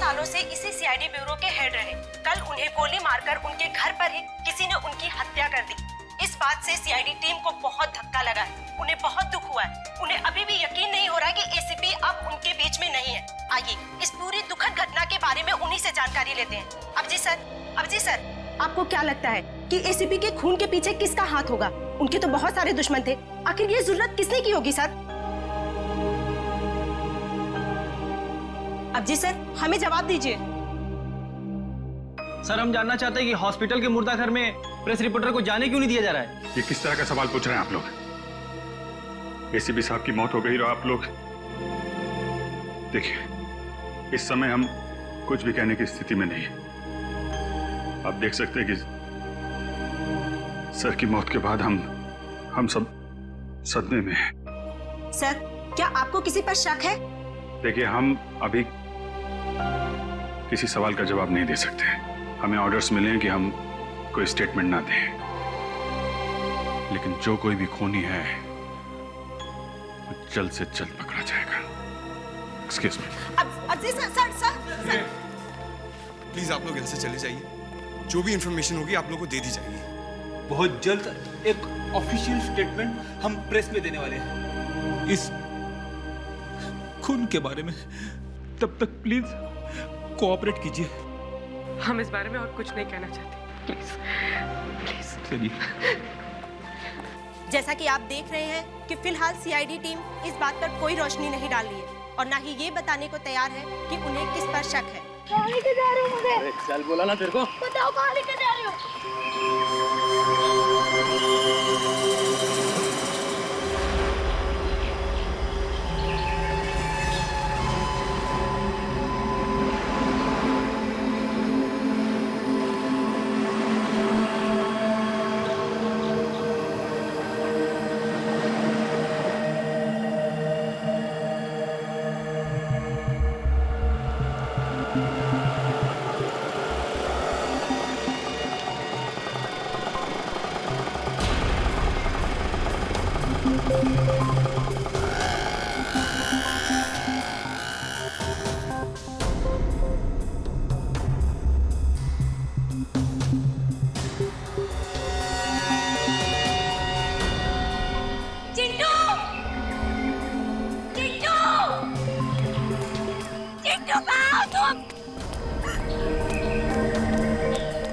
सालों से इसी सीआईडी ब्यूरो के हेड रहे। कल उन्हें गोली मारकर उनके घर पर ही किसी ने उनकी हत्या कर दी। इस बात से सीआईडी टीम को बहुत धक्का लगा है, उन्हें बहुत दुख हुआ है। उन्हें अभी भी यकीन नहीं हो रहा कि एसीपी अब उनके बीच में नहीं है। आइए इस पूरी दुखद घटना के बारे में उन्हीं से जानकारी लेते हैं। अबजी सर, आपको क्या लगता है कि एसीपी के खून के पीछे किसका हाथ होगा? उनके तो बहुत सारे दुश्मन थे, आखिर ये जरूरत किसने की होगी सर? अबजी सर, हमें जवाब दीजिए। सर, हम जानना चाहते हैं कि हॉस्पिटल के मुर्दा घर में प्रेस रिपोर्टर को जाने क्यों नहीं दिया जा रहा है? ये किस तरह का सवाल पूछ रहे हैं आप लोग? एसीपी साहब की मौत हो गई और आप लोग देखिए, इस समय हम कुछ भी कहने की स्थिति में नहीं है। आप देख सकते हैं कि सर की मौत के बाद हम सब सदमे में हैं। सर, क्या आपको किसी पर शक है? देखिए, हम अभी किसी सवाल का जवाब नहीं दे सकते। हमें ऑर्डर्स मिले हैं कि हम कोई स्टेटमेंट ना दें, लेकिन जो कोई भी खूनी है वो जल्द से जल्द पकड़ा जाएगा। Excuse me. अबजी सर, प्लीज आप लोग यहाँ से चले जाइए। जो भी इंफॉर्मेशन होगी आप लोगों को दे दी जाएगी। बहुत जल्द एक ऑफिशियल स्टेटमेंट हम प्रेस में देने वाले हैं इस खून के बारे में। तब तक प्लीज कोऑपरेट कीजिए। हम इस बारे में और कुछ नहीं कहना चाहते, प्लीज। चलिए। जैसा कि आप देख रहे हैं कि फिलहाल सीआईडी टीम इस बात पर कोई रोशनी नहीं डाल रही है और ना ही ये बताने को तैयार है कि उन्हें किस पर शक है। कहाँ लेके जा रहे हो मुझे? अरे चल, बोला ना तेरे को। बताओ कहाँ लेके जा रहे हो?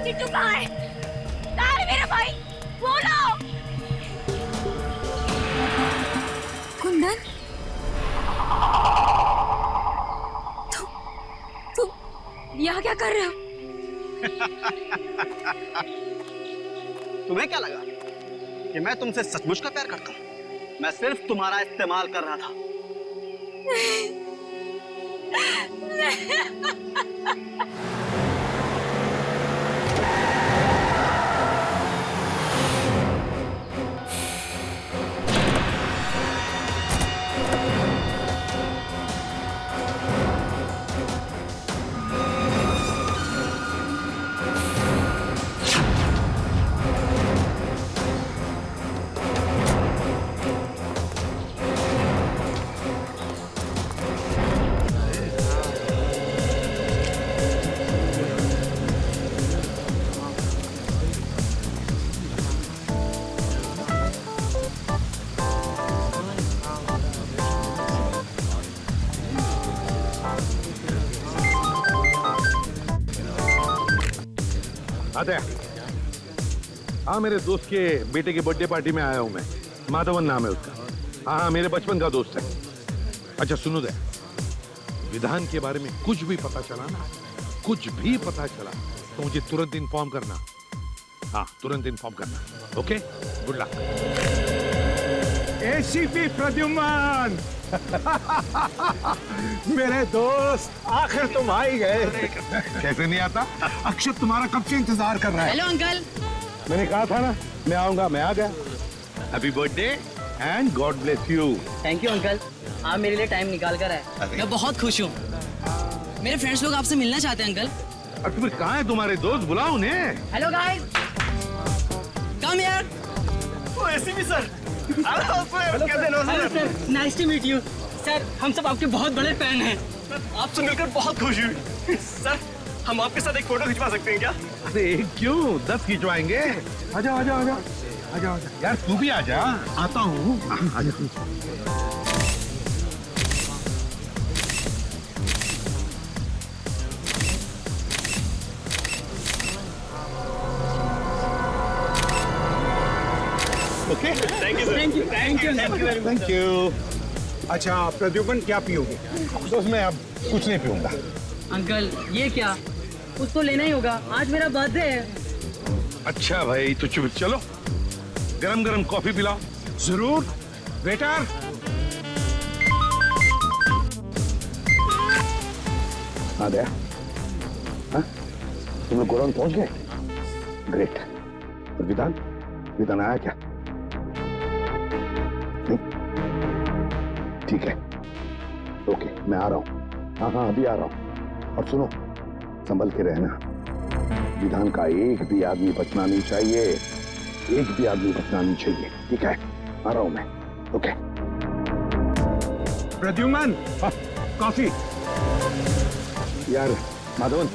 चिट्टू कहाँ है? कहाँ है मेरा भाई? बोलो। कुंदन, तुम यहाँ क्या कर रहे हो? तुम्हें क्या लगा कि मैं तुमसे सचमुच का प्यार करता हूँ? मैं सिर्फ तुम्हारा इस्तेमाल कर रहा था। आते हैं। हाँ, मेरे दोस्त के बेटे की बर्थडे पार्टी में आया हूँ मैं। माधवन नाम है उसका। हाँ, मेरे बचपन का दोस्त है। अच्छा सुनो दे, विधान के बारे में कुछ भी पता चला ना, कुछ भी पता चला तो मुझे तुरंत इन्फॉर्म करना। हाँ, तुरंत इन्फॉर्म करना। Okay, good luck. ACP Pradyuman, मेरे दोस्त, आखिर तुम आ ही गए। कैसे नहीं आता? अक्षत तुम्हारा कब से इंतजार कर रहा है। Hello uncle. मैंने कहा था ना मैं आऊंगा, मैं आ गया। Happy birthday and God bless you. Thank you uncle, आप मेरे लिए टाइम निकाल कर आए। मैं बहुत खुश हूँ। मेरे फ्रेंड्स लोग आपसे मिलना चाहते हैं अंकल। अब फिर कहाँ है तुम्हारे दोस्त? बुलाओ उन्हें। Hello guys, come here. Oh ACP sir, hello sir, कैसे हो sir? Nice to meet you sir. हम सब आपके बहुत बड़े फैन हैं। आपसे मिलकर बहुत खुशी हुई। सर, हम आपके साथ एक फोटो खिंचवा सकते हैं क्या? अरे एक क्यों, 10 खिंचवाएंगे। आजा आजा आजा आजा आजा यार, तू भी आजा। आता हूँ, आजा। Okay, thank you sir. Thank you. अच्छा प्रद्युमन, क्या पियोगे? दोस्त मैं अब कुछ नहीं पीऊंगा। अंकल ये क्या, कुछ तो लेना ही होगा, आज मेरा बर्थडे है। अच्छा भाई, तो चुप चलो, गरम गरम कॉफी पिलाओ। जरूर। वेटर, आ गया? हाँ? तुम लोग गोरन पहुंच गए? ग्रेट। और विधान आया क्या? नहीं? ठीक है, ओके, मैं आ रहा हूँ। हाँ, अभी आ रहा हूँ। और सुनो, संभल के रहना। विधान का एक भी आदमी बचना नहीं चाहिए, एक भी आदमी बचना नहीं चाहिए, ठीक है? आ रहा हूँ मैं, ओके। प्रद्युमन, कॉफी। यार माधवन,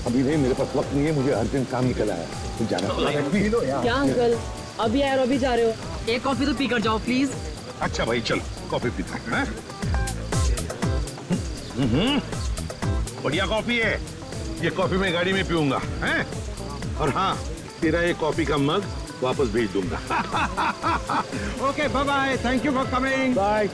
अभी नहीं, मेरे पास वक्त नहीं है, मुझे अर्जेंट काम निकल आया है, जाना पी लो यार। क्या अंकल, अभी आए और अभी जा रहे हो? एक कॉफी तो पी कर जाओ प्लीज। अच्छा भाई, चल कॉफी पीते हैं। बढ़िया कॉफी है, ये कॉफी मैं गाड़ी में पीऊंगा, हैं? और हाँ, तेरा ये कॉफी का मग वापस भेज दूंगा। Okay, bye bye, thank you for coming. Bye.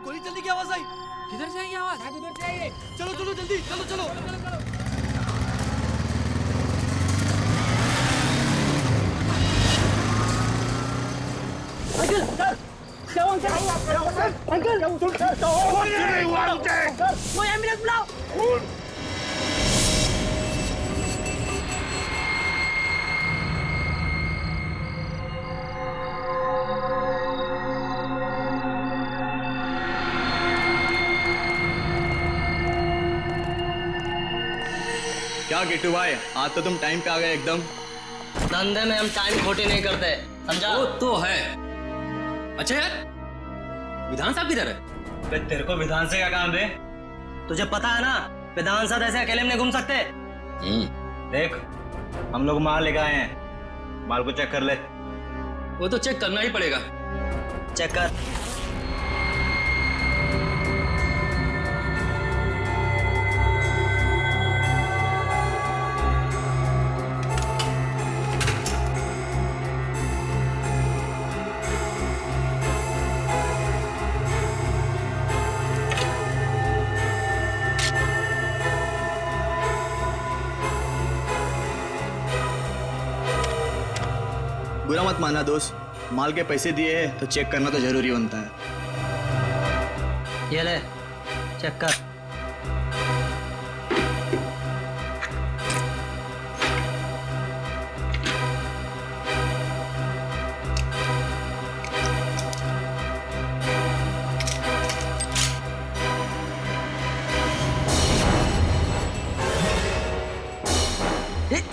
गोली चलने की आवाज आई। किधर से आई आवाज? शायद उधर से आई है। चलो चलो जल्दी, चलो चलो। अंकल, क्या हुआ अंकल? अंकल, वो एम्बुलेंस बुलाओ। क्या गिट्टू भाई, आज तो तुम टाइम पे आ गए एकदम। धंधे में हम टाइम खोटी नहीं करते, समझा? वो तो है। अच्छा यार, विधान साहब किधर है? तेरे को विधान से क्या काम बे? तुझे पता है ना, विधान साहब ऐसे अकेले में नहीं घूम सकते। देख, हम लोग माल लेकर आए हैं, माल को चेक कर ले। वो तो चेक करना ही पड़ेगा। चेक कर। बुरा मत माना दोस्त, माल के पैसे दिए हैं तो चेक करना तो जरूरी बनता है। ये ले, चेक कर।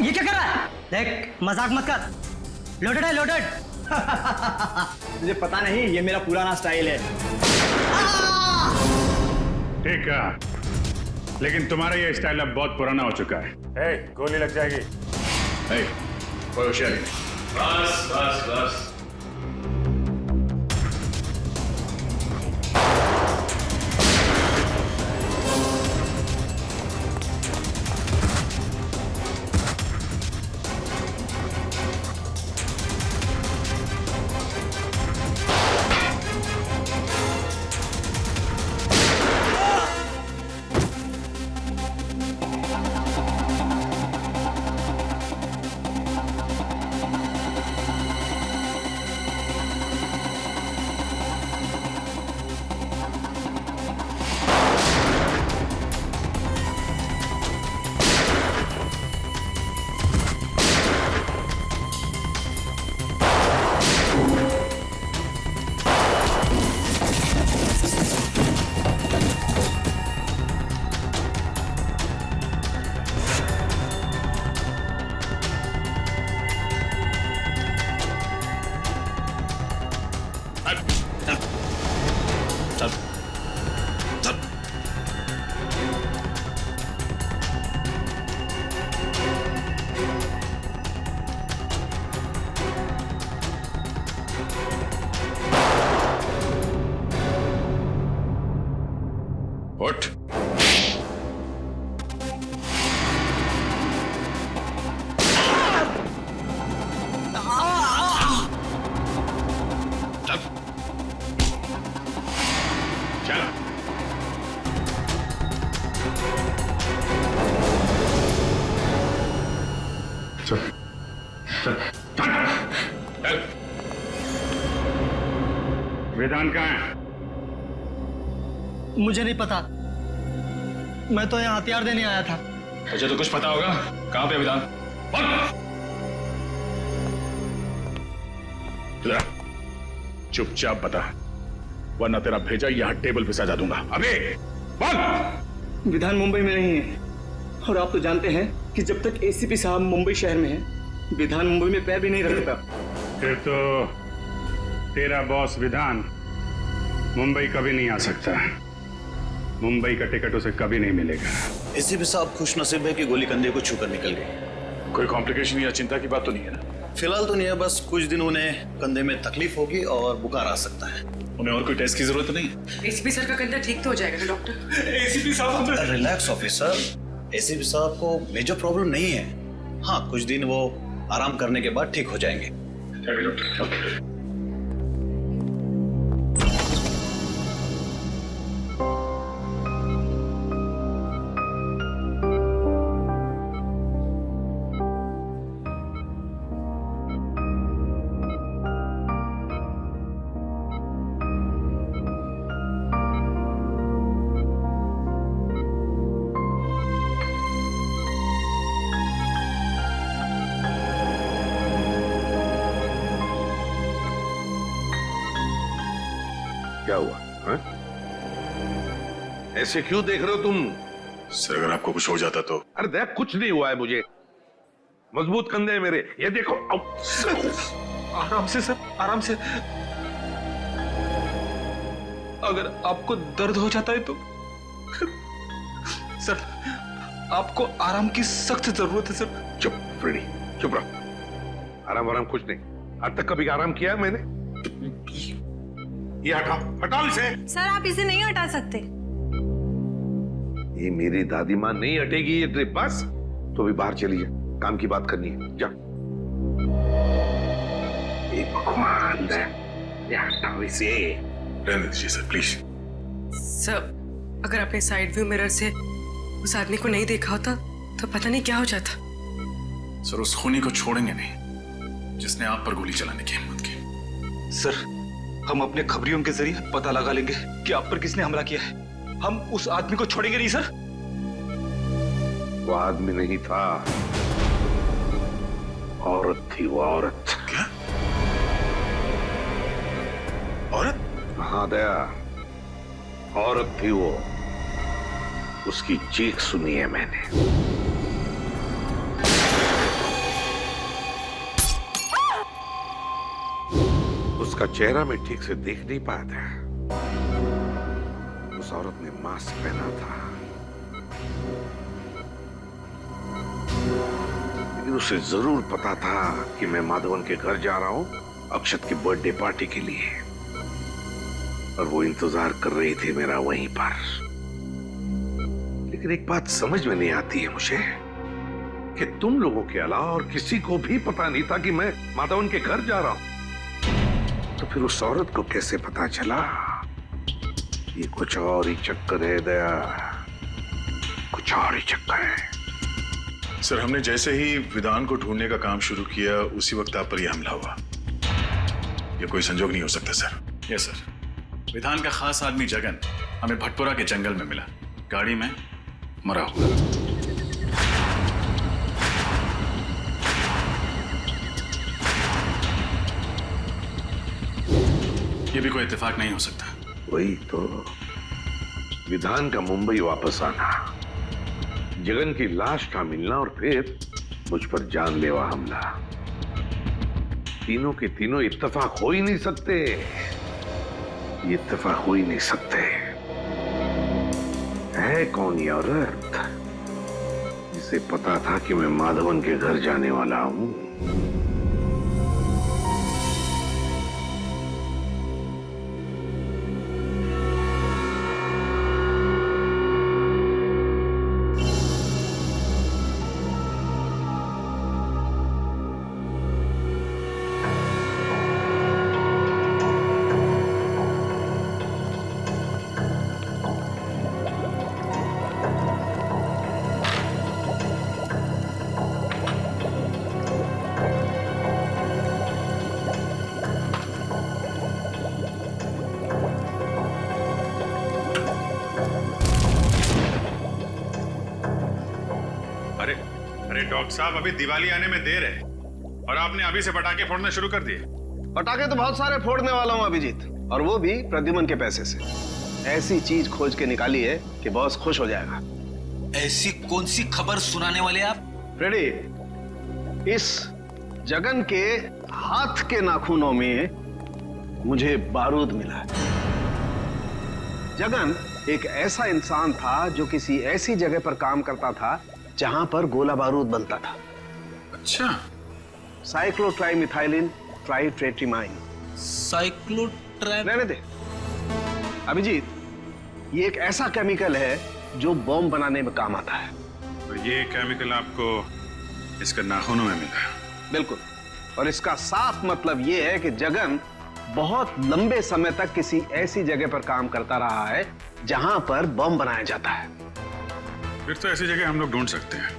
ये क्या कर रहा है? देख, मजाक मत कर। लोडेड है, लोडेड। मुझे पता नहीं, ये मेरा पुराना स्टाइल है। ठीक है, लेकिन तुम्हारा ये स्टाइल अब बहुत पुराना हो चुका है। गोली लग जाएगी। कोई होशियारी नहीं। बस बस बस। उठ। चल चल। चल चल चल। वेदांत कहाँ है? मुझे नहीं पता, मैं तो यहाँ हथियार देने आया था। तुझे तो कुछ पता होगा। कहाँ पे वेदांत? बोल। इधर आ। चुपचाप बता, वरना तेरा भेजा यहाँ टेबल पे सजा दूंगा। अबे बोल। विधान मुंबई में नहीं है, और आप तो जानते हैं कि जब तक एसीपी साहब मुंबई शहर में हैं, विधान मुंबई में पैर भी नहीं रखता। फिर तो तेरा बॉस विधान मुंबई कभी नहीं आ सकता। मुंबई का टिकट उसे कभी नहीं मिलेगा। एसीपी साहब खुशनसीब है कि गोली कंधे को छूकर निकल गई। कोई कॉम्प्लिकेशन या चिंता की बात तो नहीं है ना? फिलहाल तो नहीं है, बस कुछ दिन उन्हें कंधे में तकलीफ होगी और बुखार आ सकता है। उन्हें और कोई टेस्ट की जरूरत नहीं है? एसीपी सर का कंधा ठीक तो हो जाएगा ना डॉक्टर? एसीपी साहब रिलैक्स ऑफिसर, एसीपी साहब को मेजर प्रॉब्लम नहीं है। हाँ, कुछ दिन वो आराम करने के बाद ठीक हो जाएंगे। डॉक्टर क्या हुआ हा? ऐसे क्यों देख रहे हो तुम? सर, अगर आपको कुछ हो जाता तो? अरे देख, कुछ नहीं हुआ है मुझे। मजबूत कंधे हैं मेरे, ये देखो। आराम से सर, आराम से। अगर आपको दर्द हो जाता है तो सर, आपको आराम की सख्त जरूरत है सर। चुप फ्रेडी, चुप रहो। आराम कुछ नहीं। आज तक कभी आराम किया है मैंने? ये हटाओ इसे। सर, आप इसे नहीं हटा सकते। ये मेरी दादी माँ नहीं हटेगी ये ट्रिप। बस तो भी बाहर चली जा, काम की बात करनी है। जा। ये भगवान है, ये हटाओ इसे। रहने दीजिए सर, प्लीज। सर, अगर आपने साइड व्यू मिरर से उस आदमी को नहीं देखा होता तो पता नहीं क्या हो जाता। सर, उस खूनी को छोड़ेंगे नहीं जिसने आप पर गोली चलाने की हिम्मत की। सर, हम अपने खबरियों के जरिए पता लगा लेंगे कि आप पर किसने हमला किया है। हम उस आदमी को छोड़ेंगे नहीं सर। वो आदमी नहीं था, औरत थी। वो औरत। क्या? औरत? हाँ दया, औरत थी वो। उसकी चीख सुनी है मैंने। उसका चेहरा मैं ठीक से देख नहीं पाया था। उस औरत ने मास्क पहना था, लेकिन उसे जरूर पता था कि मैं माधवन के घर जा रहा हूं अक्षत की बर्थडे पार्टी के लिए, और वो इंतजार कर रही थी मेरा वहीं पर। लेकिन एक बात समझ में नहीं आती है मुझे कि तुम लोगों के अलावा और किसी को भी पता नहीं था कि मैं माधवन के घर जा रहा हूं। तो फिर उस औरत को कैसे पता चला? ये कुछ और ही चक्कर है दया, कुछ और ही चक्कर है। सर, हमने जैसे ही विधान को ढूंढने का काम शुरू किया उसी वक्त आप पर यह हमला हुआ। यह कोई संजोग नहीं हो सकता सर। यस सर, विधान का खास आदमी जगन हमें भटपुरा के जंगल में मिला, गाड़ी में मरा हुआ। ये भी कोई इत्तेफाक नहीं हो सकता। वही तो, विधान का मुंबई वापस आना, जगन की लाश का मिलना और फिर मुझ पर जानलेवा हमला। तीनों के तीनों इत्तेफाक हो ही नहीं सकते। ये इत्तेफाक हो ही नहीं सकते। है कौन ये औरत जिसे पता था कि मैं माधवन के घर जाने वाला हूं? डॉक्टर साहब, अभी दिवाली आने में देर है और आपने अभी से पटाखे फोड़ने शुरू कर दिए। पटाखे तो बहुत सारे फोड़ने वाला हूँ अभिजीत, और वो भी प्रद्युमन के पैसे से। ऐसी चीज खोज के निकाली है कि बॉस खुश हो जाएगा। ऐसी कौन सी खबर सुनाने वाले आप? फ्रेडी, इस जगन के हाथ के नाखूनों में मुझे बारूद मिला है। जगन एक ऐसा इंसान था जो किसी ऐसी जगह पर काम करता था जहां पर गोला बारूद बनता था। अच्छा। साइक्लोट्राइमिथाइलिन ट्राइट्रेटिमाइन। रहने दे अभिजीत, ये एक ऐसा केमिकल है जो बॉम्ब बनाने में काम आता है। और ये केमिकल आपको इसके नाखूनों में मिला? बिल्कुल। और इसका साफ मतलब ये है कि जगन बहुत लंबे समय तक किसी ऐसी जगह पर काम करता रहा है जहां पर बम बनाया जाता है। फिर तो ऐसी जगह हम लोग ढूंढ सकते हैं।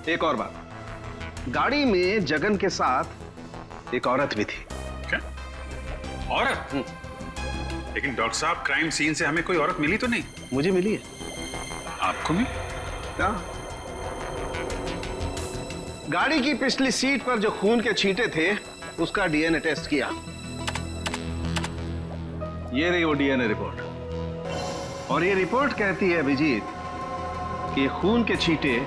एक और बात, गाड़ी में जगन के साथ एक औरत भी थी। क्या औरत? लेकिन डॉक्टर साहब, क्राइम सीन से हमें कोई औरत मिली तो नहीं? मुझे मिली है। आपको मिली? क्या? गाड़ी की पिछली सीट पर जो खून के छींटे थे उसका डीएनए टेस्ट किया। ये रही वो डीएनए रिपोर्ट। और ये रिपोर्ट कहती है अभिजीत कि ये खून के छींटे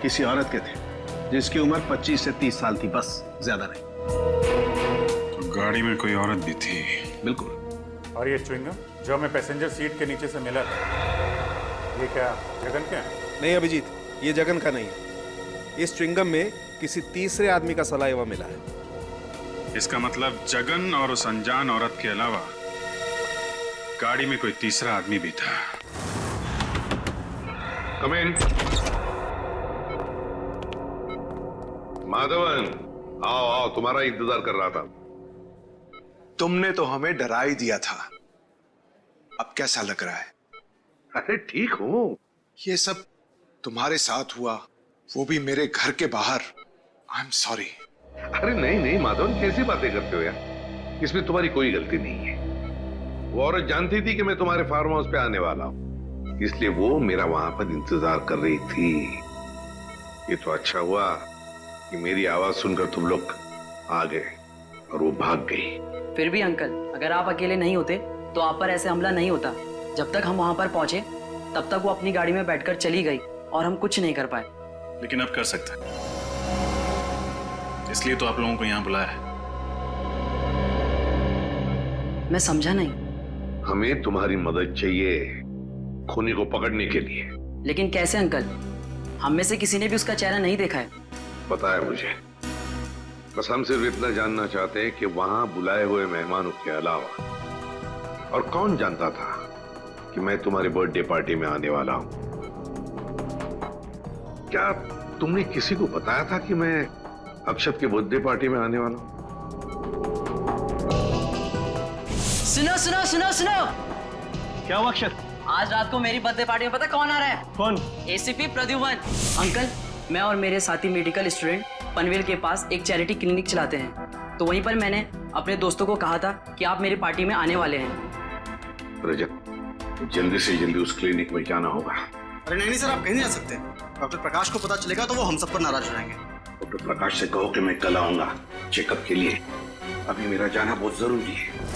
किसी औरत के थे जिसकी उम्र 25 से 30 साल थी, बस, ज्यादा नहीं। तो गाड़ी में कोई औरत भी थी? बिल्कुल। और ये च्युइंगम जो हमें पैसेंजर सीट के नीचे से मिला था, ये क्या जगन का है? नहीं अभिजीत, ये जगन का नहीं है। इस च्युइंगम में किसी तीसरे आदमी का सलाइवा मिला है। इसका मतलब जगन और उस अनजान औरत के अलावा गाड़ी में कोई तीसरा आदमी भी था। कम इन। माधवन, आओ आओ, तुम्हारा इंतजार कर रहा था। तुमने तो हमें डरा ही दिया था। अब कैसा लग रहा है? अरे ठीक हूं। ये सब तुम्हारे साथ हुआ, वो भी मेरे घर के बाहर। I am sorry. अरे नहीं नहीं माधवन, कैसी बातें करते हो यार? इसमें तुम्हारी कोई गलती नहीं है। वो औरत जानती थी कि मैं तुम्हारे फार्म हाउस पे आने वाला हूं, इसलिए वो मेरा वहां पर इंतजार कर रही थी। ये तो अच्छा हुआ कि मेरी आवाज सुनकर तुम लोग आ गए और वो भाग गई। फिर भी अंकल, अगर आप अकेले नहीं होते तो आप पर ऐसे हमला नहीं होता। जब तक हम वहां पर पहुंचे तब तक वो अपनी गाड़ी में बैठकर चली गई और हम कुछ नहीं कर पाए। लेकिन अब कर सकते हैं, इसलिए तो आप लोगों को यहाँ बुलाया है। मैं समझा नहीं। हमें तुम्हारी मदद चाहिए खूनी को पकड़ने के लिए। लेकिन कैसे अंकल? हम में से किसी ने भी उसका चेहरा नहीं देखा है। पता है मुझे, बस हम सिर्फ इतना जानना चाहते हैं कि वहां बुलाए हुए मेहमानों के अलावा और कौन जानता था कि मैं तुम्हारी बर्थडे पार्टी में आने वाला हूं? क्या तुमने किसी को बताया था कि मैं अक्षत के बर्थडे पार्टी में आने वाला हूं? सुनो सुनो सुनो सुनो। क्या हुआ अक्षत? आज रात को मेरी बर्थडे पार्टी में पता कौन आ रहा है? कौन? एसीपी प्रद्युमन। अंकल, मैं और मेरे साथी मेडिकल स्टूडेंट पनवेल के पास एक चैरिटी क्लिनिक चलाते हैं, तो वहीं पर मैंने अपने दोस्तों को कहा था कि आप मेरी पार्टी में आने वाले हैं। रजत, जल्दी से जल्दी उस क्लिनिक में जाना होगा। अरे नहीं सर, आप कहीं नहीं जा सकते। डॉक्टर प्रकाश को पता चलेगा तो वो हम सब पर नाराज हो जाएंगे। डॉक्टर प्रकाश से कहो कि मैं कल आऊंगा चेकअप के लिए। अभी मेरा जाना बहुत जरूरी है।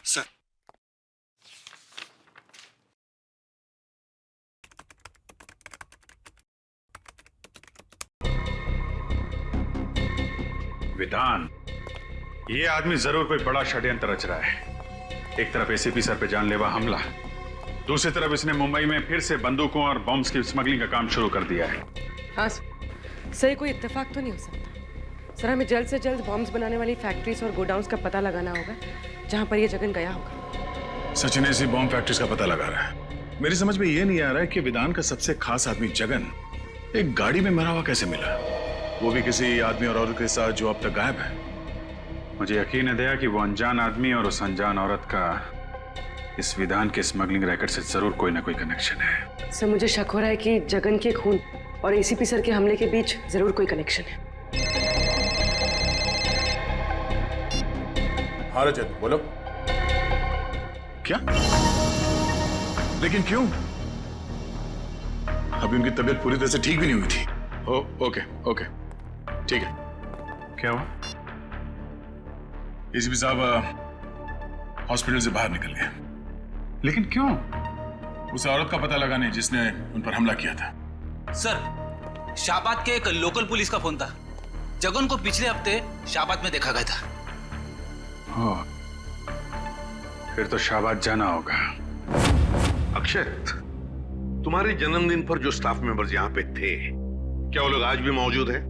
सर, विधान, ये आदमी जरूर कोई बड़ा षड्यंत्र रच रहा है। एक तरफ एसीपी सर पे जानलेवा हमला, दूसरी तरफ इसने मुंबई में फिर से बंदूकों और बॉम्ब्स की स्मगलिंग का काम शुरू कर दिया है। हाँ सर, कोई इत्तेफाक तो नहीं हो सकता। सर, हमें जल्द से जल्द बॉम्ब्स बनाने वाली फैक्ट्रीज और गोडाउन्स का पता लगाना होगा जहां पर ये जगन गया होगा। सचिन ऐसी बॉम्ब फैक्ट्रीज का पता लगा रहा है। मेरी समझ में ये नहीं आ रहा है कि विधान का सबसे खास आदमी जगन एक गाड़ी में मरा हुआ कैसे मिला, वो भी किसी आदमी और औरत के साथ जो अब तक गायब है। मुझे यकीन है दया कि वो अनजान आदमी और उस अनजान औरत का इस विधान के स्मगलिंग रैकेट से जरूर कोई ना कोई कनेक्शन है। सर, मुझे शक हो रहा है कि जगन के खून और एसीपी सर के हमले के बीच जरूर कोई कनेक्शन है। हाँ रजत, बोलो। क्या? लेकिन क्यों? अभी उनकी तबीयत पूरी तरह से ठीक भी नहीं हुई थी। ओके ओके ठीक है। क्या हुआ? एसीपी साहब हॉस्पिटल से बाहर निकल गए। लेकिन क्यों? उस औरत का पता लगाने जिसने उन पर हमला किया था। सर, शाहबाद के एक लोकल पुलिस का फोन था। जगन को पिछले हफ्ते शाहबाद में देखा गया था। हाँ, फिर तो शाहबाद जाना होगा। अक्षत, तुम्हारे जन्मदिन पर जो स्टाफ मेंबर्स यहाँ पे थे, क्या वो लोग आज भी मौजूद हैं?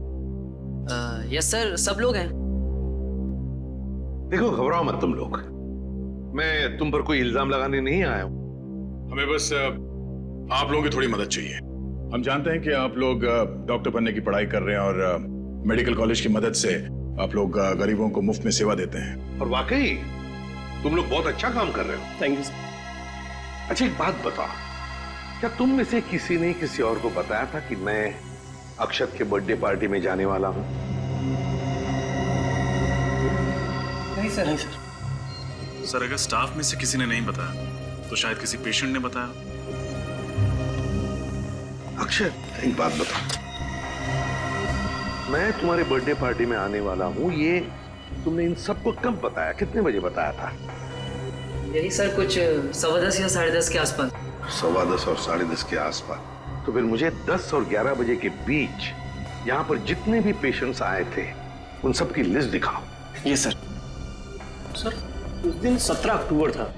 यस सर, सब लोग हैं। देखो, घबराओ मत तुम लोग। मैं तुम पर कोई इल्जाम लगाने नहीं आया हूं। हमें बस आप लोगों की थोड़ी मदद चाहिए। हम जानते हैं कि आप लोग डॉक्टर बनने की पढ़ाई कर रहे हैं और मेडिकल कॉलेज की मदद से आप लोग गरीबों को मुफ्त में सेवा देते हैं। और वाकई तुम लोग बहुत अच्छा काम कर रहे हो। Thank you sir. अच्छा, एक बात बताओ, क्या तुम में से किसी ने किसी और को बताया था कि मैं अक्षत के बर्थडे पार्टी में जाने वाला हूं? नहीं सर। नहीं सर। सर, अगर स्टाफ में से किसी ने नहीं बताया तो शायद किसी पेशेंट ने बताया। अक्षत, एक बात बताओ, मैं तुम्हारे बर्थडे पार्टी में आने वाला हूं, ये तुमने इन सबको कब बताया? कितने बजे बताया था? यही सर, कुछ 10:15 या 10:30 के आसपास। 10:15 और 10:30 के आसपास। तो फिर मुझे 10 और 11 बजे के बीच यहाँ पर जितने भी पेशेंट्स आए थे उन सब की लिस्ट दिखाओ। ये सर। सर, उस दिन 17 अक्टूबर था,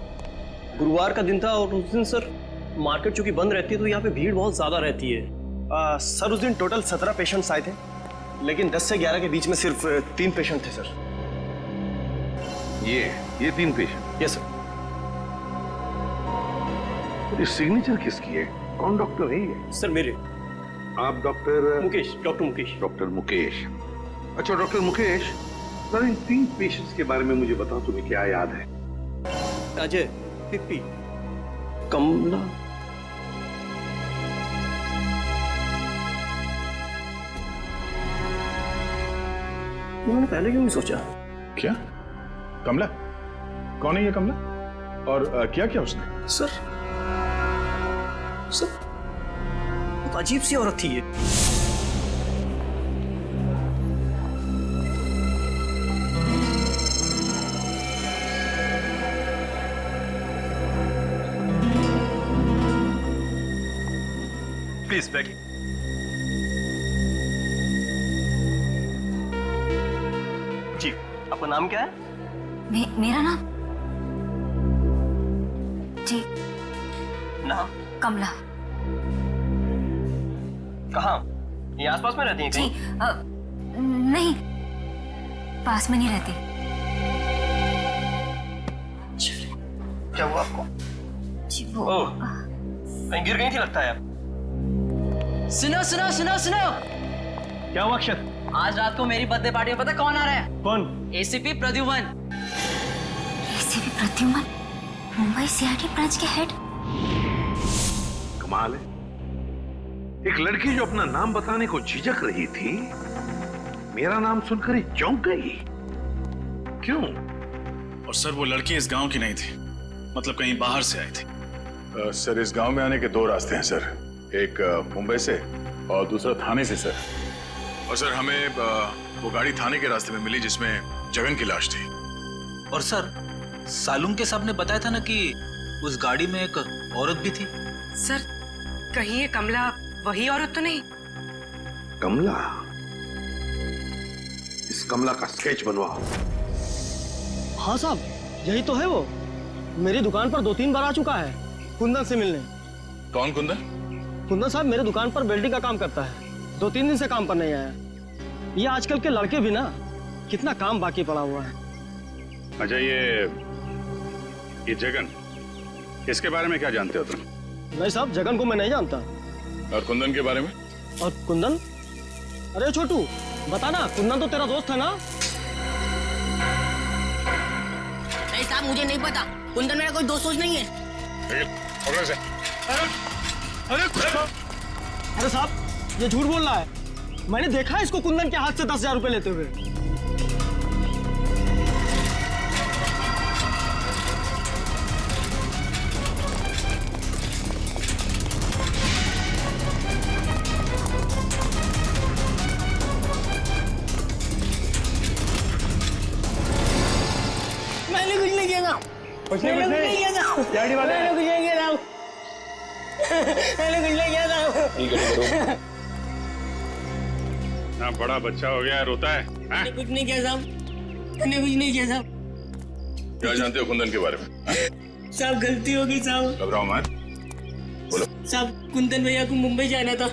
गुरुवार का दिन था, और उस दिन सर मार्केट चूंकि बंद रहती है तो यहाँ पे भीड़ बहुत ज्यादा रहती है। सर, उस दिन टोटल 17 पेशेंट्स आए थे, लेकिन 10 से 11 के बीच में सिर्फ 3 पेशेंट थे सर। ये 3 पेशेंट? Yes sir. ये सिग्नेचर किसकी है? कौन डॉक्टर है ये? सर, मेरे। आप doctor Mukesh, doctor Mukesh. Doctor Mukesh. अच्छा डॉक्टर मुकेश, सर इन 3 पेशेंट्स के बारे में मुझे बताओ, तुम्हें क्या याद है? अजय, पिप्पी, कमला। उन्होंने पहले क्यों नहीं सोचा? क्या? कमला? कौन है ये कमला? और क्या किया उसने? सर, बहुत अजीब सी औरत थी ये। प्लीज बैठिए। जी, आपका नाम क्या है? मेरा नाम? जी, नाम? कमला। कहाँ? ये आसपास में रहती हैं कहीं? नहीं, पास में नहीं रहती। क्या हुआ आपको? जी वो कहीं गिर गई थी लगता है आप। सुनो सुनो सुनो सुनो, क्या हुआ अक्षत? आज रात को मेरी बर्थडे पार्टी में पता कौन आ रहा है? कौन? ACP Pradyuman. ACP Pradyuman, Mumbai CID branch के हेड। कमाल है, एक लड़की जो अपना नाम बताने को झिझक रही थी, मेरा नाम सुनकर ही चौंक गई। क्यों? और सर, वो लड़की इस गांव की नहीं थी, मतलब कहीं बाहर से आई थी। सर, इस गांव में आने के 2 रास्ते हैं सर, एक मुंबई से और दूसरा थाने से सर। और सर, हमें वो गाड़ी थाने के रास्ते में मिली जिसमें जगन की लाश थी। और सर, सालुंके साहब ने बताया था ना कि उस गाड़ी में एक औरत भी थी। सर, कहीं ये कमला वही औरत तो नहीं? कमला? इस कमला का स्केच बनवाओ। हाँ साहब, यही तो है वो। मेरी दुकान पर 2-3 बार आ चुका है कुंदन से मिलने। कौन कुंदन? कुंदन साहब मेरे दुकान पर वेल्डिंग का काम करता है, 2-3 दिन से काम पर नहीं आया। ये आजकल के लड़के भी ना, कितना काम बाकी पड़ा हुआ है। अच्छा, ये जगन, इसके बारे में क्या जानते हो तुम? नहीं साहब, जगन को मैं नहीं जानता। और कुंदन के बारे में? और कुंदन? अरे छोटू, बता ना, कुंदन तो तेरा दोस्त है ना? नहीं साहब, मुझे नहीं पता, कुंदन मेरा कोई दोस्त नहीं है। अरे साहब, ये झूठ बोल रहा है। मैंने देखा है इसको कुंदन के हाथ से 10,000 रुपए लेते हुए। गया था, मैंने कुछ नहीं किया था, मैंने कुछ नहीं किया था, मैंने कुछ नहीं किया था। ना बड़ा बच्चा हो गया रोता है। मैंने कुछ नहीं किया साहब, मैंने कुछ नहीं किया साहब। क्या जानते हो कुंदन के बारे में? साहब गलती हो गई साहब। घबराओ मत, बोलो। साहब कुंदन भैया को मुंबई जाना था,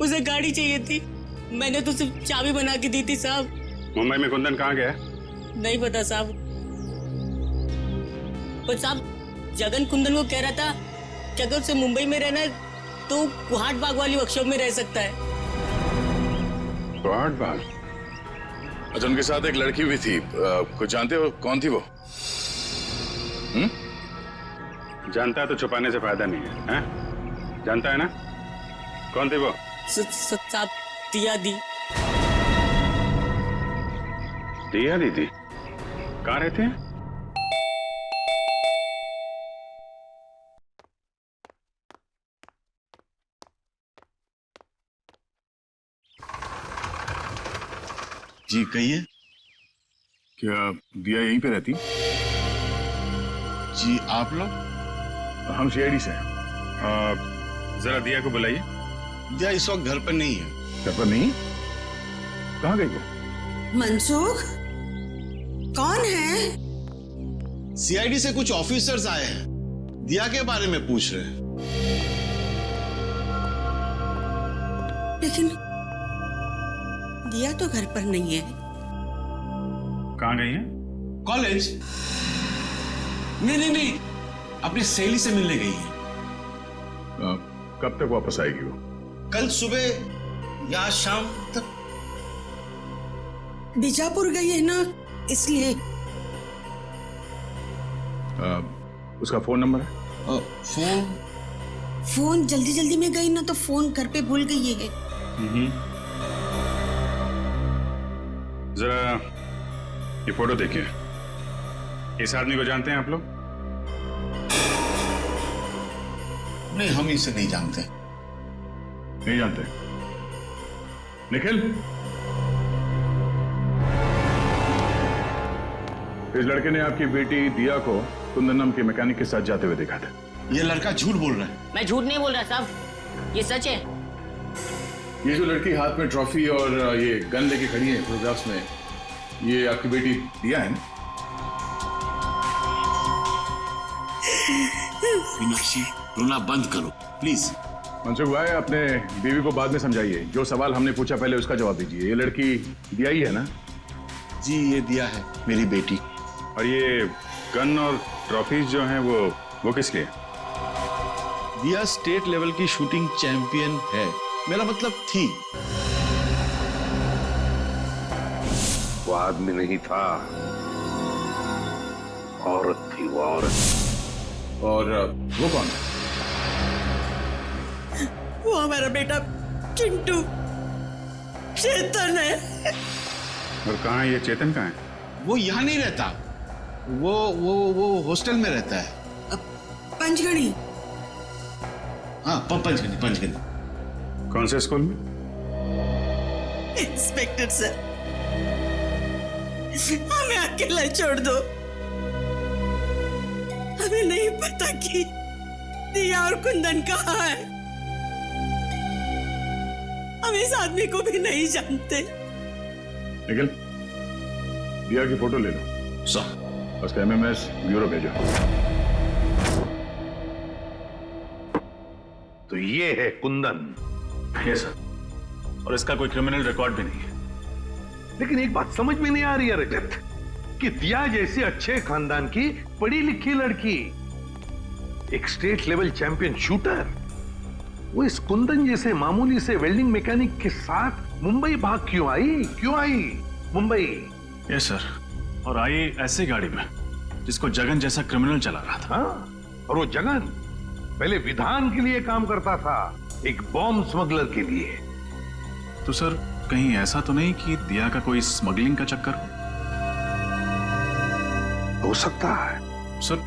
उसे गाड़ी चाहिए थी, मैंने तो सिर्फ चाबी बना के दी थी साहब। मुंबई में कुंदन कहाँ गया? नहीं पता साहब, पर साहब जगन कुंदन को कह रहा था कि अगर उसे मुंबई में रहना है तो कुहाट बाग वाली वर्कशॉप में रह सकता है। कुहाट बाग? अच्छा, उनके साथ एक लड़की भी थी, कुछ जानते हो कौन थी वो? जानता है तो छुपाने से फायदा नहीं है, हैं? जानता है ना कौन थी वो? साहब दिया दी। दिया दीदी कहाँ रहते हैं? जी कहिए। क्या दिया यहीं पे रहती? जी आप लोग? हम सीआईडी से हैं। जरा दिया को बुलाइए। दिया इस वक्त घर पर नहीं है। घर पर नहीं? कहाँ गई वो? मनसुख, कौन है? सीआईडी से कुछ ऑफिसर्स आए हैं, दिया के बारे में पूछ रहे हैं। लेकिन दिया तो घर पर नहीं है। कहाँ गई है? कॉलेज? नहीं, अपनी सहेली से मिलने गई है। कब तक वापस आएगी वो? कल सुबह या शाम तक। बीजापुर गई है ना, इसलिए। उसका फोन नंबर है? फोन जल्दी जल्दी में गई ना तो फोन घर पे भूल गई है। जरा ये फोटो देखिए। इस आदमी को जानते हैं आप लोग? नहीं, हम इसे नहीं जानते। नहीं जानते? निखिल, इस लड़के ने आपकी बेटी दिया को कुंदनम के मैकेनिक के साथ जाते हुए देखा था। ये लड़का झूठ बोल रहा है। मैं झूठ नहीं बोल रहा साहब, ये सच है। ये जो लड़की हाथ में ट्रॉफी और ये गन लेके खड़ी है फोटोग्राफ्स में, ये आपकी बेटी दिया है ना? मीनाक्षी, रोना बंद करो प्लीज। मनसुख भाई, अपने बीवी को बाद में समझाइए। जो सवाल हमने पूछा पहले उसका जवाब दीजिए। ये लड़की दिया ही है ना? जी ये दिया है, मेरी बेटी। और ये गन और ट्रॉफीज जो हैं वो किस लिए? दिया स्टेट लेवल की शूटिंग चैंपियन है, मेरा मतलब थी। वो आदमी नहीं था, औरत थी वो औरत। और वो कौन? वो हमारा बेटा चिंटू, चेतन है। और कहाँ ये चेतन कहाँ है? वो यहाँ नहीं रहता, वो हॉस्टल में रहता है। पंचगढ़ी। हाँ पंचगढ़ी। कौन से स्कूल में? इंस्पेक्टर सर, हमें अकेला छोड़ दो। हमें नहीं पता कि दिया और कुंदन कहाँ है। हम इस आदमी को भी नहीं जानते। निखिल, दिया की फोटो ले लो। सर। उसका एमएमएस ब्यूरो भेजो। तो ये है कुंदन? Yes sir. और इसका कोई क्रिमिनल रिकॉर्ड भी नहीं है। लेकिन एक बात समझ में नहीं आ रही है रजत, कि दिया जैसी अच्छे खानदान की पढ़ी लिखी लड़की, एक स्टेट लेवल चैंपियन शूटर, वो इस कुंदन जैसे मामूली से वेल्डिंग मैकेनिक के साथ मुंबई भाग क्यों आई मुंबई? Yes sir. और आई ऐसी गाड़ी में जिसको जगन जैसा क्रिमिनल चला रहा था। हाँ, और वो जगन पहले विधान के लिए काम करता था, एक बॉम्ब स्मगलर के लिए। तो सर कहीं ऐसा तो नहीं कि दिया का कोई स्मगलिंग का चक्कर हो सकता है सर।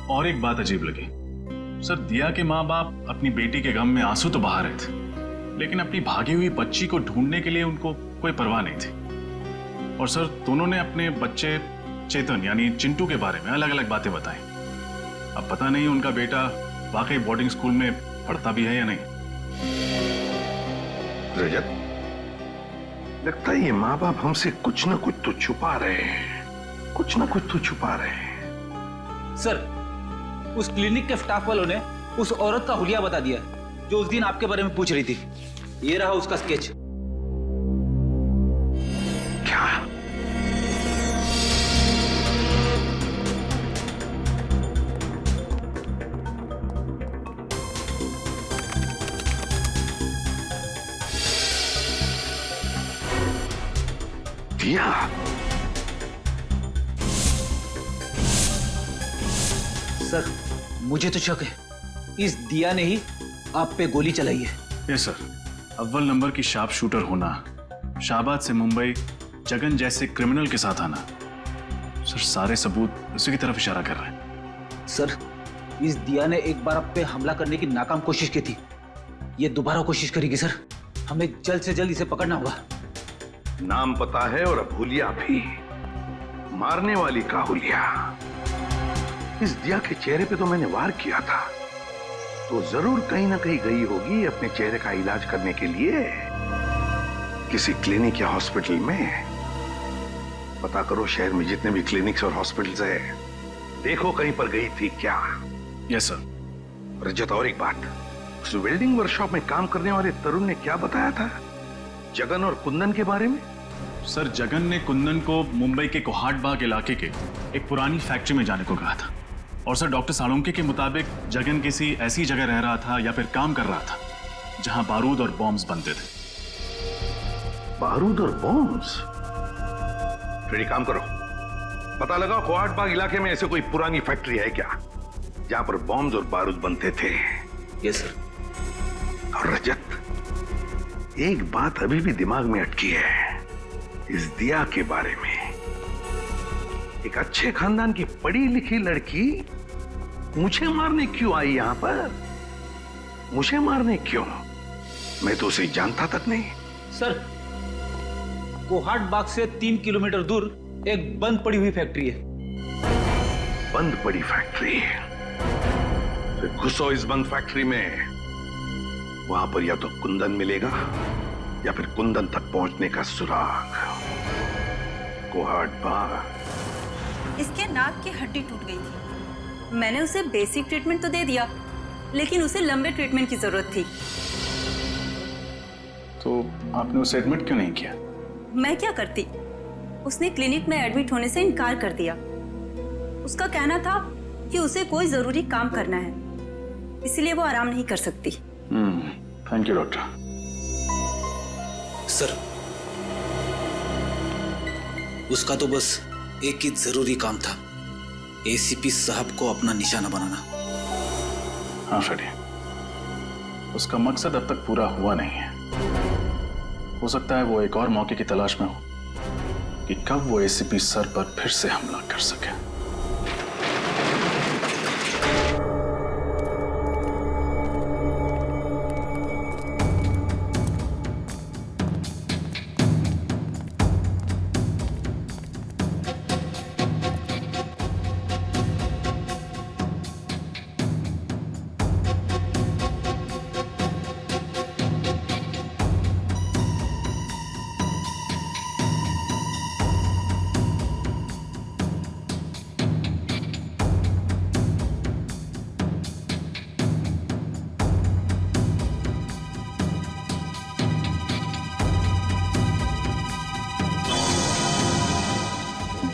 और एक बात अजीब लगी सर, दिया के माँ बाप अपनी बेटी के गम में आंसू तो बहा रहे थे, लेकिन अपनी भागी हुई बच्ची को ढूंढने के लिए उनको कोई परवाह नहीं थी। और सर दोनों ने अपने बच्चे चेतन यानी चिंटू के बारे में अलग अलग बातें बताई। अब पता नहीं उनका बेटा वाकई बोर्डिंग स्कूल में पढ़ता भी है या नहीं। रजत, लगता है ये माँ बाप हमसे कुछ ना कुछ तो छुपा रहे हैं, कुछ ना कुछ तो छुपा रहे हैं। सर, उस क्लिनिक के स्टाफ वालों ने उस औरत का हुलिया बता दिया जो उस दिन आपके बारे में पूछ रही थी। ये रहा उसका स्केच। क्या? दिया? सर, मुझे तो शक है इस दिया ने ही आप पे गोली चलाई है। यस सर, अव्वल नंबर की शार्प शूटर होना, शाहबाद से मुंबई जगन जैसे क्रिमिनल के साथ आना, सर सारे सबूत उसी की तरफ इशारा कर रहे हैं। सर, इस दिया ने एक बार आप पे हमला करने की नाकाम कोशिश की थी, ये दोबारा कोशिश करेगी सर। हमें जल्द से जल्द इसे पकड़ना होगा। नाम पता है और अब हुलिया भी, मारने वाली का हुलिया। इस दिया के चेहरे पे तो मैंने वार किया था, तो जरूर कहीं ना कहीं गई होगी अपने चेहरे का इलाज करने के लिए किसी क्लिनिक या हॉस्पिटल में। पता करो शहर में जितने भी क्लिनिक्स और हॉस्पिटल्स है, देखो कहीं पर गई थी क्या। Yes sir. रजत, और एक बात, उस वेल्डिंग वर्कशॉप में काम करने वाले तरुण ने क्या बताया था जगन और कुंदन के बारे में? सर, जगन ने कुंदन को मुंबई के कोहाट बाग इलाके के एक पुरानी फैक्ट्री में जाने को कहा था। और सर, डॉक्टर साळुंके के मुताबिक जगन किसी ऐसी जगह रह रहा था या फिर काम कर रहा था जहां बारूद और बॉम्ब्स बनते थे। बारूद और बॉम्ब्स? फिर एक काम करो, पता लगाओ कोहाट बाग इलाके में ऐसे कोई पुरानी फैक्ट्री है क्या जहां पर बॉम्ब्स और बारूद बनते थे। Yes sir. और रजत, एक बात अभी भी दिमाग में अटकी है इस दिया के बारे में। एक अच्छे खानदान की पढ़ी लिखी लड़की मुझे मारने क्यों आई यहां पर? मुझे मारने क्यों? मैं तो उसे जानता तक नहीं। सर, कोहाट बाग से 3 किलोमीटर दूर एक बंद पड़ी हुई फैक्ट्री है। बंद पड़ी फैक्ट्री? फिर घुसो इस बंद फैक्ट्री में, वहां पर या तो कुंदन मिलेगा या फिर कुंदन तक पहुंचने का सुराग। कोहाट बाग। इसके नाक की हड्डी टूट गई थी। मैंने उसे बेसिक ट्रीटमेंट तो दे दिया, लेकिन उसे लंबे ट्रीटमेंट की जरूरत थी। तो आपने उसे एडमिट क्यों नहीं किया? मैं क्या करती? उसने क्लिनिक में एडमिट होने से इनकार कर दिया। उसका कहना था कि उसे कोई जरूरी काम करना है, इसलिए वो आराम नहीं कर सकती। Thank you doctor. सर, उसका तो बस एक ही जरूरी काम था, एसीपी साहब को अपना निशाना बनाना। हाँ फ्रेडी, उसका मकसद अब तक पूरा हुआ नहीं है। हो सकता है वो एक और मौके की तलाश में हो कि कब वो एसीपी सर पर फिर से हमला कर सके।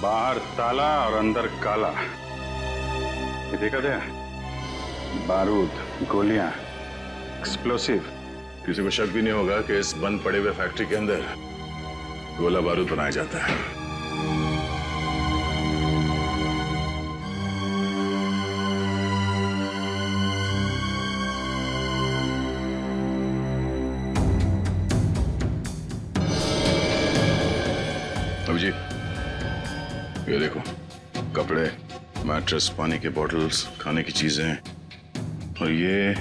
बाहर ताला और अंदर काला, ये देखा था? बारूद, गोलियां, एक्सप्लोसिव। किसी को शक भी नहीं होगा कि इस बंद पड़े हुए फैक्ट्री के अंदर गोला बारूद बनाया जाता है। अभिजीत, ये देखो, कपड़े, मैट्रेस, पानी के बॉटल्स, खाने की चीजें, और ये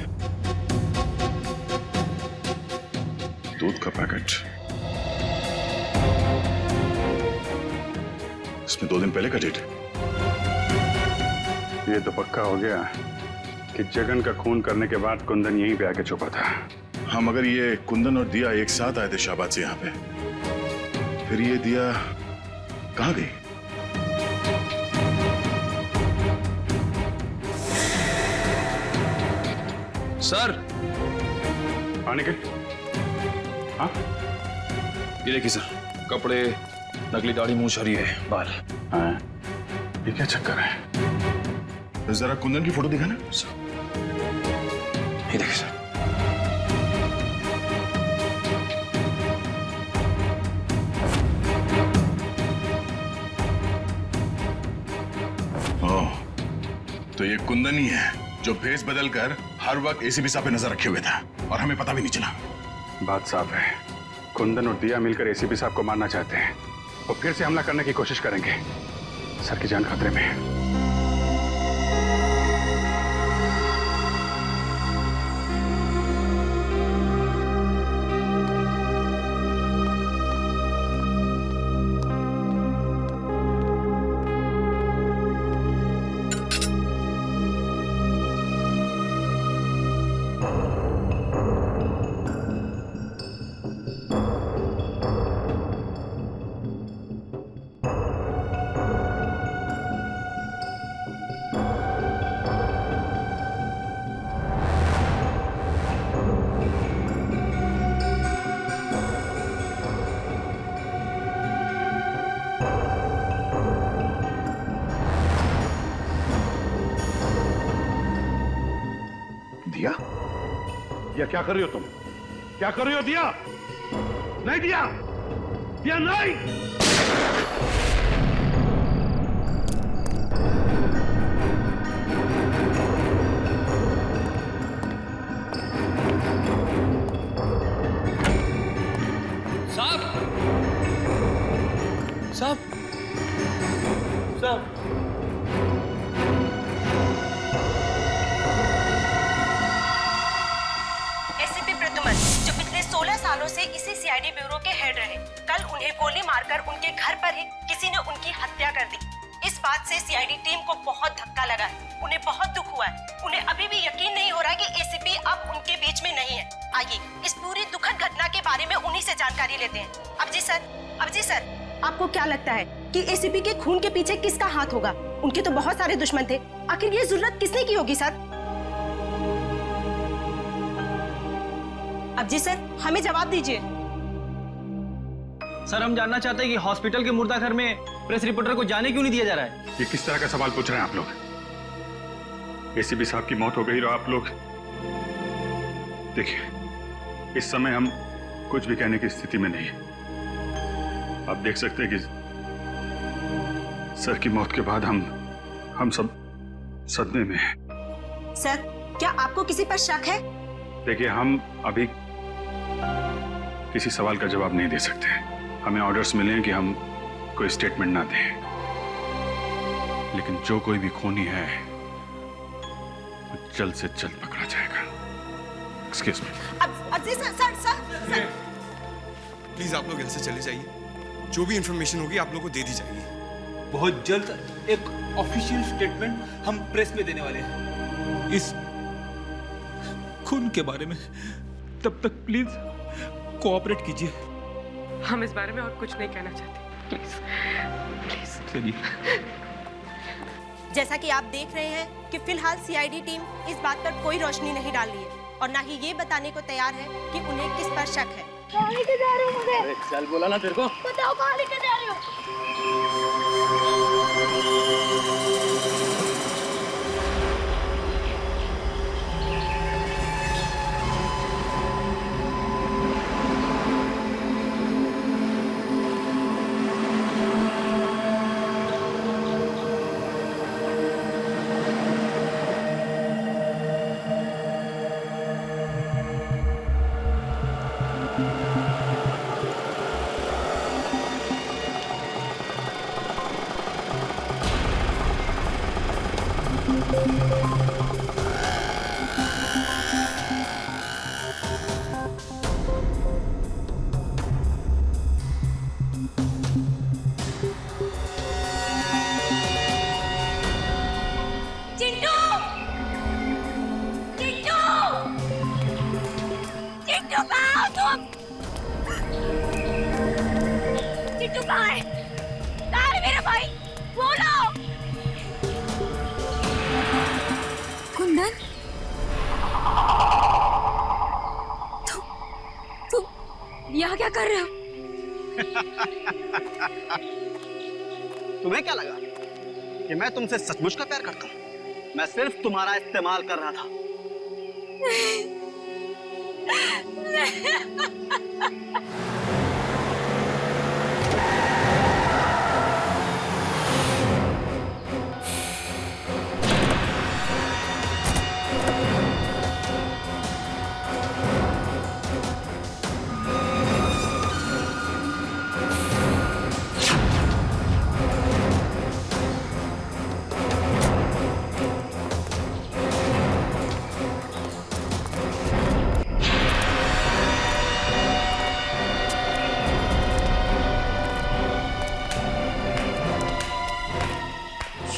दूध का पैकेट। इसमें 2 दिन पहले का डेट है। ये तो पक्का हो गया कि जगन का खून करने के बाद कुंदन यहीं पे आके छुपा था। हाँ, मगर ये कुंदन और दिया एक साथ आए थे शाहबाद से यहाँ पे, फिर ये दिया कहाँ गई? सर, हाँ निखिल। हाँ, ये देखिए सर, कपड़े, नकली दाढ़ी, मूंछ और ये बाल। हाँ, ये क्या चक्कर है? जरा कुंदन की फोटो दिखाना। ये देखिए सर। ओह, तो ये कुंदन ही है जो भेस बदलकर हर वक्त एसीपी साहब पे नजर रखे हुए था और हमें पता भी नहीं चला। बात साफ है, कुंदन और दिया मिलकर एसीपी साहब को मारना चाहते हैं और फिर से हमला करने की कोशिश करेंगे। सर की जान खतरे में है। दिया? दिया क्या कर रही हो तुम? क्या कर रही हो दिया? नहीं दिया, दिया नहीं। साहब, साहब, साहब। एसीपी प्रद्युमन, जो पिछले 16 सालों से इसी सीआईडी ब्यूरो के हेड रहे, कल उन्हें गोली मारकर उनके घर पर ही किसी ने उनकी हत्या कर दी। इस बात से सीआईडी टीम को बहुत धक्का लगा है। उन्हें बहुत दुख हुआ है। उन्हें अभी भी यकीन नहीं हो रहा कि एसीपी अब उनके बीच में नहीं है। आइए इस पूरी दुखद घटना के बारे में उन्हीं से जानकारी लेते हैं। अबजी सर, आपको क्या लगता है कि एसीपी के खून के पीछे किसका हाथ होगा? उनके तो बहुत सारे दुश्मन थे, आखिर ये जरूरत किसने की होगी सर? अबजी सर, हमें जवाब दीजिए। सर, हम जानना चाहते हैं कि हॉस्पिटल के मुर्दा घर में प्रेस रिपोर्टर को जाने क्यों नहीं दिया जा रहा है? ये किस तरह का सवाल पूछ रहे हैं आप लोग? एसीपी साहब की मौत हो गई और आप लोग देखिए, इस समय हम कुछ भी कहने की स्थिति में नहीं है। आप देख सकते हैं कि सर की मौत के बाद हम सब सदमे में हैं। सर, क्या आपको किसी पर शक है? देखिए, हम अभी किसी सवाल का जवाब नहीं दे सकते। हमें ऑर्डर्स मिले हैं कि हम कोई स्टेटमेंट ना दें, लेकिन जो कोई भी खूनी है वो जल्द से जल्द पकड़ा जाएगा। Excuse me. अबजी सर, प्लीज आप लोग यहाँ से चले जाइए। जो भी इंफॉर्मेशन होगी आप लोग को दे दी जाएगी। बहुत जल्द एक ऑफिशियल स्टेटमेंट हम प्रेस में देने वाले हैं इस खून के बारे में। तब तक प्लीज कोऑपरेट कीजिए। हम इस बारे में और कुछ नहीं कहना चाहते, प्लीज। चलिए। जैसा कि आप देख रहे हैं कि फिलहाल सीआईडी टीम इस बात पर कोई रोशनी नहीं डाल रही है और ना ही ये बताने को तैयार है कि उन्हें किस पर शक है। कहाँ लेके जा रहे हो मुझे? अरे चल, बोला ना तेरे को। बताओ कहाँ लेके जा रहे हो? कहाँ है? कहाँ है मेरा भाई? बोलो। कुंदन, तुम यहाँ क्या कर रहे हो? तुम्हें क्या लगा कि मैं तुमसे सचमुच का प्यार करता हूँ? मैं सिर्फ तुम्हारा इस्तेमाल कर रहा था।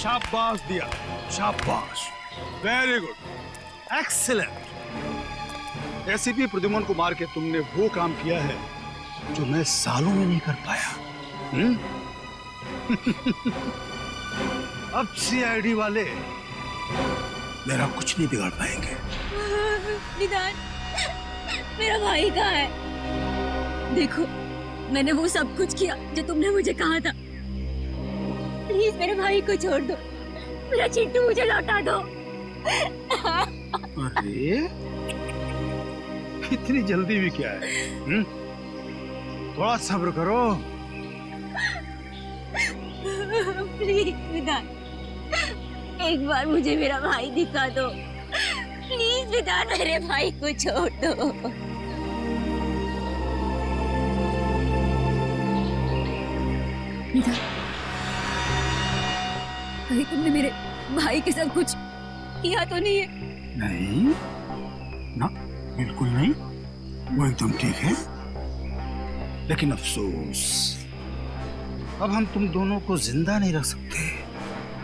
शाबाश दिया, शाबाश, very good, excellent. ACP Pradyuman को मार के तुमने वो काम किया है जो मैं सालों में नहीं कर पाया। अब सीआईडी वाले मेरा कुछ नहीं बिगाड़ पाएंगे। निदान, मेरा भाई कहाँ है? देखो, मैंने वो सब कुछ किया जो तुमने मुझे कहा था। प्लीज मेरे भाई को छोड़ दो, मेरा चिट्टू मुझे लौटा दो। अरे इतनी जल्दी भी क्या है? थोड़ा सब्र करो। प्लीज विधान, एक बार मुझे मेरा भाई दिखा दो। प्लीज विधान, मेरे भाई को छोड़ दो। विधान, कहीं तुमने मेरे भाई के साथ कुछ किया तो नहीं है? नहीं ना, बिल्कुल नहीं, वो एकदम ठीक है। लेकिन अफसोस, अब हम तुम दोनों को जिंदा नहीं रख सकते।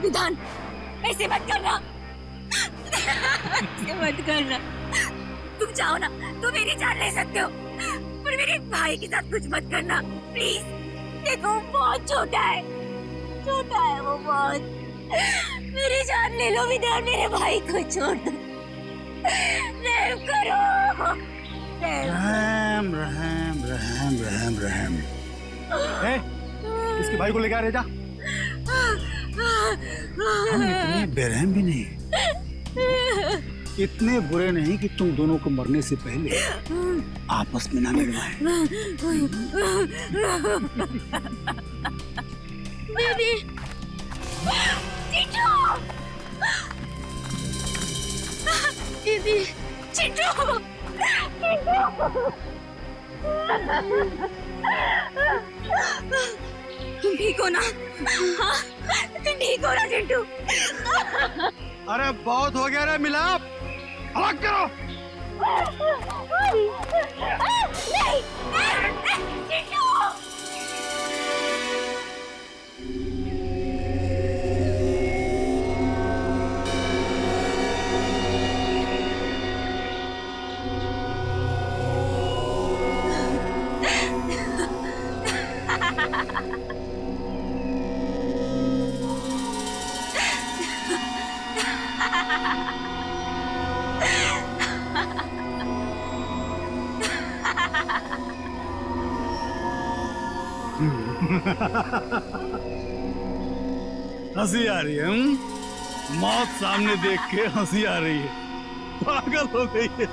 विधान, ऐसे मत करना। ऐसे मत करना। तुम चाहो ना तो मेरी जान ले सकते हो, पर मेरे भाई के साथ कुछ मत करना प्लीज। देखो, वो बहुत छोटा है, छोटा है वो बहुत। मेरी जान ले लो विधान, मेरे भाई को छोड़ दो। रहम करो। रहम रहम रहम रहम रहम। इसके भाई को लेकर आ रहे जा। हम इतने बेरहम भी नहीं, इतने बुरे नहीं कि तुम दोनों को मरने से पहले आपस में ना मिलवाएं। बेबी, चिट्टू, बेबी, चिट्टू, तुम ठीक हो ना? हाँ, तुम ठीक हो ना चिट्टू? अरे बहुत हो गया रे मिलाप, अलग करो। नहीं, चिट्टू। हंसी आ रही है? मौत सामने देख के हंसी आ रही है, पागल हो गई है।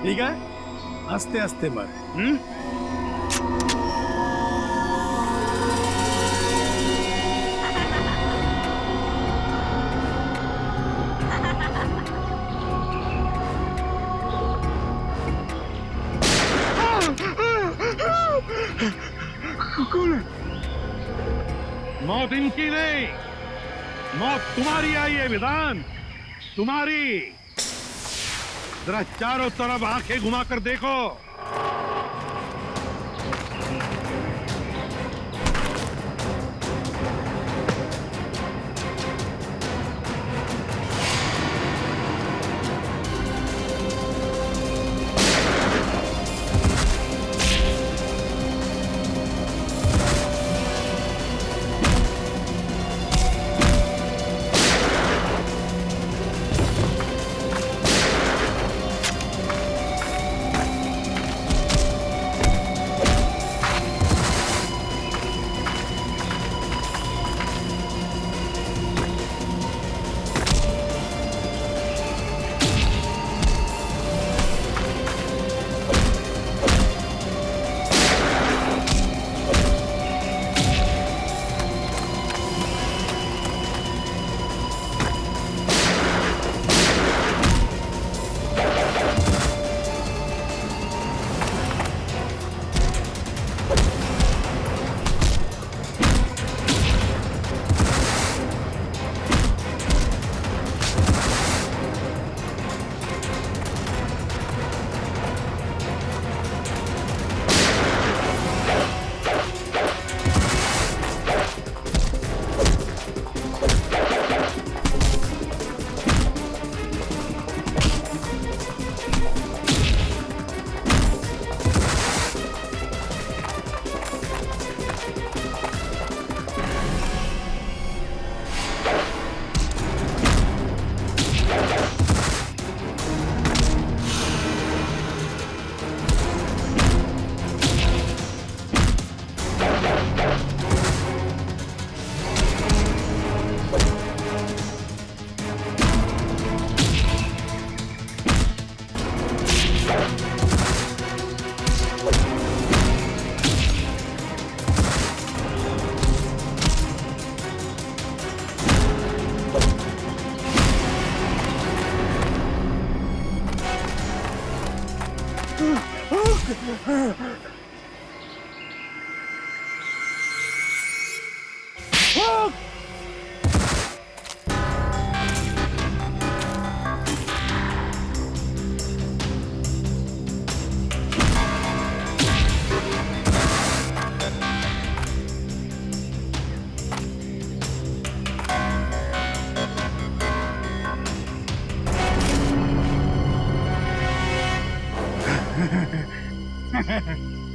ठीक है, हंसते हंसते मरे। कौन है? मौत इनकी नहीं, मौत तुम्हारी आई है विधान, तुम्हारी। जरा चारों तरफ आंखें घुमाकर देखो।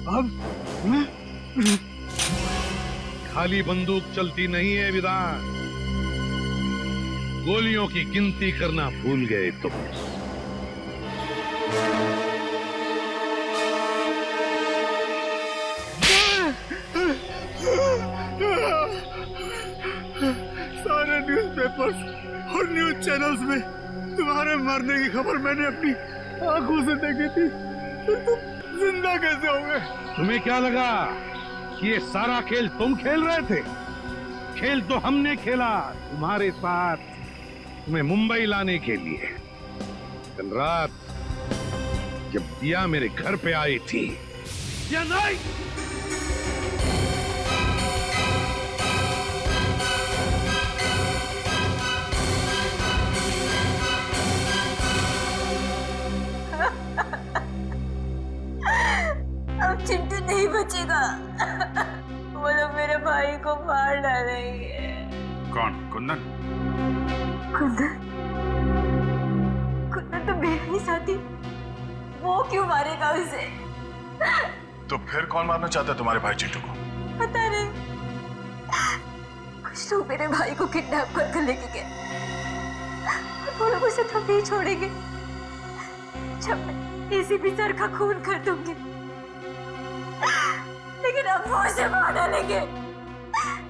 अब खाली बंदूक चलती नहीं है विधान, गोलियों की गिनती करना भूल गए तुम। सारे न्यूज़पेपर्स और न्यूज़ चैनल्स में तुम्हारे मरने की खबर मैंने अपनी आंखों से देखी थी, तो तुम जिंदा कैसे हो गए? तुम्हें क्या लगा कि ये सारा खेल तुम खेल रहे थे? खेल तो हमने खेला तुम्हारे साथ, तुम्हें मुंबई लाने के लिए। कल रात जब दिया मेरे घर पे आई थी या नहीं? अब चिंटू नहीं बचेगा। वो लोग मेरे भाई को मार डालेंगे। कौन? कुंदन? कुंदन तो मेरा ही साथी, वो क्यों मारेगा उसे? तो फिर कौन मारना चाहता है तुम्हारे भाई चिंटू को? पता नहीं, कुछ लोग मेरे भाई को किडनैप कर लेके गए। वो लोग उसे तब नहीं छोड़ेंगे जब मैं एसीपी सर का खून कर दूंगी। लेकिन अब वो उसे मार डालेंगे,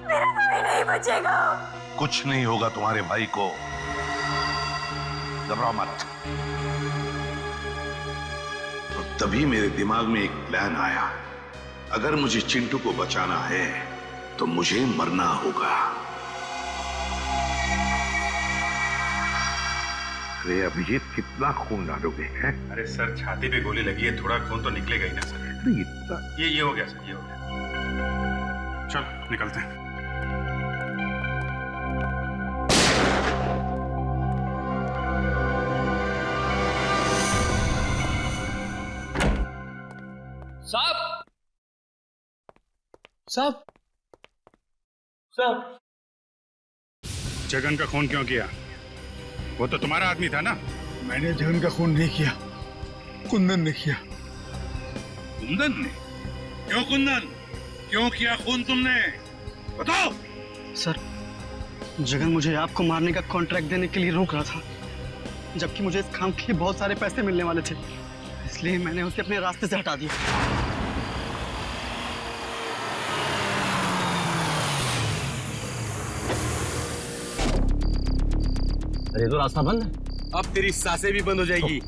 मेरा भाई नहीं बचेगा। कुछ नहीं होगा तुम्हारे भाई को, घबराओ मत। तो तभी मेरे दिमाग में एक प्लान आया, अगर मुझे चिंटू को बचाना है तो मुझे मरना होगा। अरे अभिजीत, कितना खून डालोगे हैं? अरे सर, छाती पे गोली लगी है, थोड़ा खून तो निकलेगा ही ना सर। ये हो गया सर, ये हो गया। चल निकलते हैं। साहब, साहब, साहब, जगन का खून क्यों किया? वो तो तुम्हारा आदमी था ना? मैंने जगन का खून नहीं किया, कुंदन ने किया। कुंदन ने? क्यों कुंदन? क्यों किया खून तुमने? बताओ। सर, जगन मुझे आपको मारने का कॉन्ट्रैक्ट देने के लिए रोक रहा था, जबकि मुझे इस काम के लिए बहुत सारे पैसे मिलने वाले थे, इसलिए मैंने उसे अपने रास्ते से हटा दिया। अरे तो रास्ता बंद है। अब तेरी सांसें भी बंद हो जाएगी।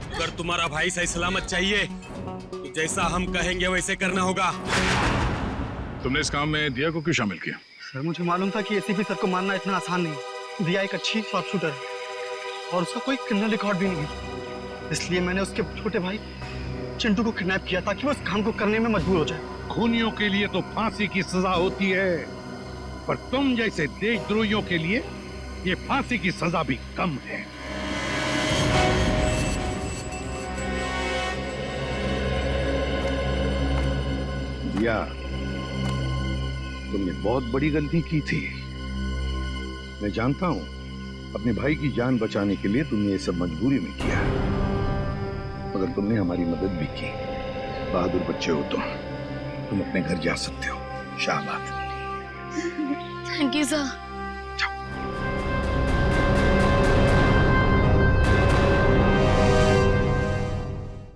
अगर तुम्हारा भाई सही सलामत चाहिए तो जैसा हम कहेंगे वैसे करना होगा। तुमने इस काम में दिया को क्यों शामिल किया? सर, मुझे मालूम था कि एसीपी सर को मारना इतना आसान नहीं। दिया एक अच्छी शॉर्प शूटर है और उसका कोई क्रिमिनल रिकॉर्ड भी नहीं है, इसलिए मैंने उसके छोटे भाई चिंटू को किडनैप किया ताकि वो इस काम को करने में मजबूर हो जाए। खूनियों के लिए तो फांसी की सजा होती है, पर तुम जैसे देशद्रोहियों के लिए ये फांसी की सजा भी कम है। दिया, तुमने बहुत बड़ी गलती की थी। मैं जानता हूं, अपने भाई की जान बचाने के लिए तुमने ये सब मजबूरी में किया, मगर तुमने हमारी मदद भी की। बहादुर बच्चे हो तुम अपने घर जा सकते हो। शाबाश। Thank you sir.